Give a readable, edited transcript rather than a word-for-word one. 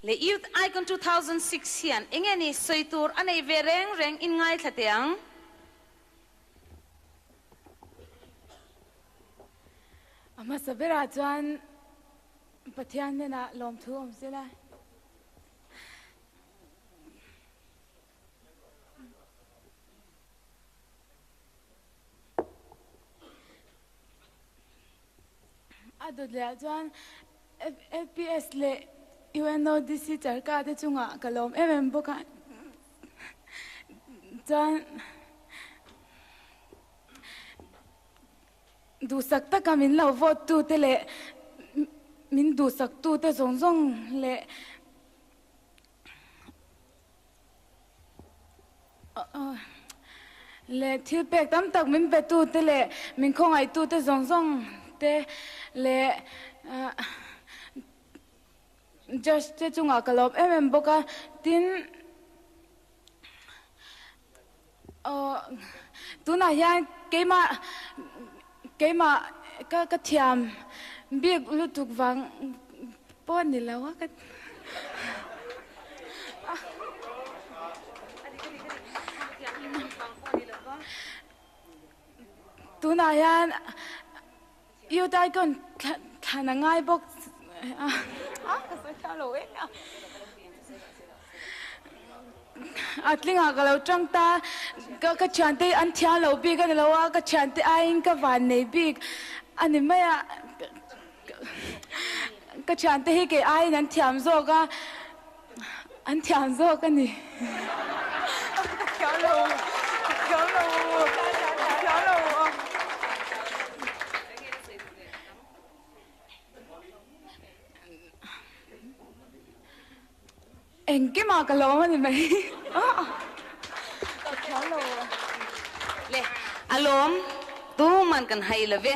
le youth icon 2006 hian engeni soitur anei ve reng in ngai thatiang ama sabera chuan pathian nena lawmthu om sela adu le chuan FPS le UNODC charka te chunga kalom boka chuan du sakta kamin lo vote tu te le min du sak tu te zong le le thil pek tam tak min be tu te le min khong ai tu te zong te le just te chunga kalop boka tin tuna hian keima ka thiam big lutuk wang pon ni lawa ka tuna hian yêu tai con thana ngai bok ka sa thang lo atlinga ka lo tang ta ka chante an thia lo bi ka lo wa ka chante ain ka van nei bi ani maya ka chante hi ke ai nan thiam zo ka ni khéo lo anh cái mà cái lỗ này mày le alom tu man kan hai lave